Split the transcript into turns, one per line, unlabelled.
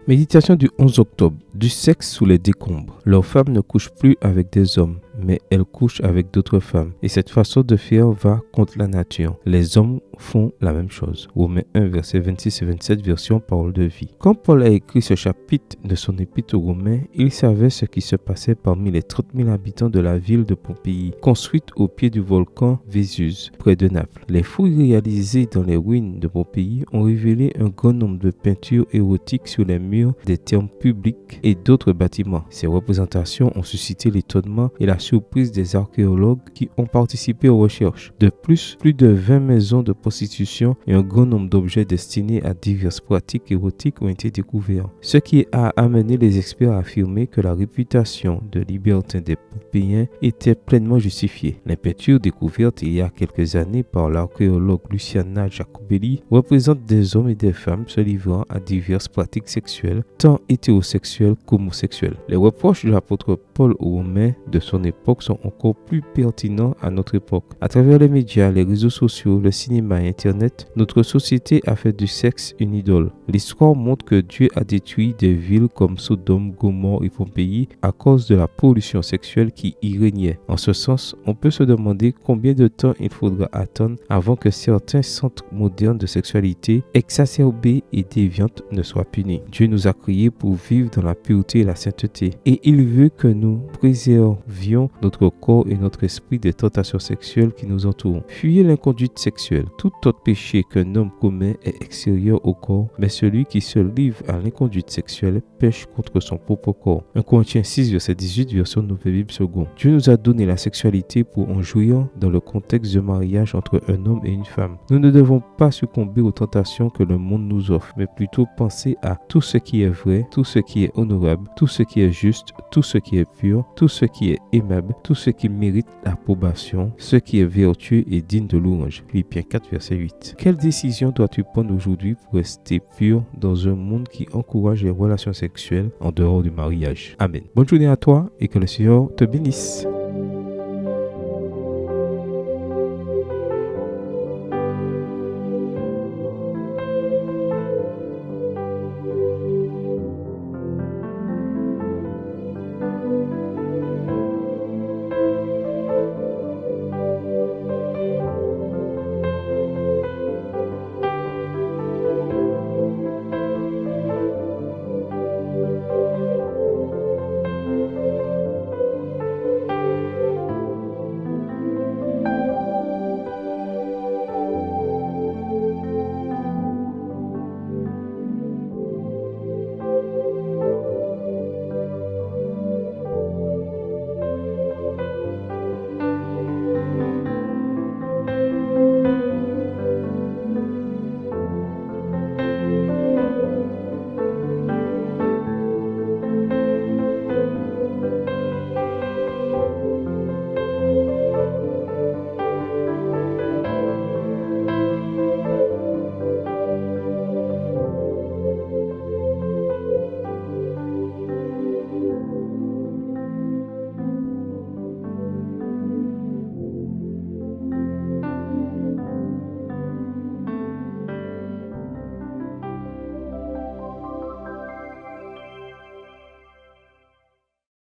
Méditation du 11 octobre. Du sexe sous les décombres. Leurs femmes ne couchent plus avec des hommes, mais elles couchent avec d'autres femmes. Et cette façon de faire va contre la nature. Les hommes font la même chose. Romains 1, versets 26 et 27, version Parole de vie. Quand Paul a écrit ce chapitre de son épître aux Romains, il savait ce qui se passait parmi les 30 000 habitants de la ville de Pompéi, construite au pied du volcan Vésus, près de Naples. Les fouilles réalisées dans les ruines de Pompéi ont révélé un grand nombre de peintures érotiques sur les murs des thermes publics et d'autres bâtiments. Ces représentations ont suscité l'étonnement et la surprise des archéologues qui ont participé aux recherches. De plus de 20 maisons de prostitution et un grand nombre d'objets destinés à diverses pratiques érotiques ont été découverts. Ce qui a amené les experts à affirmer que la réputation de libertin des Pompéiens était pleinement justifiée. Les peintures découvertes il y a quelques années par l'archéologue Luciana Jacobelli représentent des hommes et des femmes se livrant à diverses pratiques sexuelles, tant hétérosexuelles qu'homosexuelles. Les reproches de l'apôtre Paul aux Romains de son époque sont encore plus pertinents à notre époque. À travers les médias, les réseaux sociaux, le cinéma et Internet, notre société a fait du sexe une idole. L'histoire montre que Dieu a détruit des villes comme Sodome, Gomorrhe et Pompéi à cause de la pollution sexuelle qui y régnait. En ce sens, on peut se demander combien de temps il faudra attendre avant que certains centres modernes de sexualité exacerbés et déviantes ne soient punis. Dieu nous a créés pour vivre dans la pureté et la sainteté, et il veut que nous préservions notre corps et notre esprit des tentations sexuelles qui nous entourent. Fuyez l'inconduite sexuelle. Tout autre péché qu'un homme commet est extérieur au corps, mais celui qui se livre à l'inconduite sexuelle pêche contre son propre corps. 1 Corinthiens 6, verset 18, version Nouvelle Bible seconde. Dieu nous a donné la sexualité pour en jouir dans le contexte de mariage entre un homme et une femme. Nous ne devons pas succomber aux tentations que le monde nous offre, mais plutôt penser à tout ce qui est vrai, tout ce qui est honorable, tout ce qui est juste, tout ce qui est pur, tout ce qui est aimable, tout ce qui mérite l'approbation, ce qui est vertueux et digne de louange. Philippiens 4, verset 8. Quelle décision dois-tu prendre aujourd'hui pour rester pur dans un monde qui encourage les relations sexuelles en dehors du mariage? Amen. Bonne journée à toi et que le Seigneur te bénisse.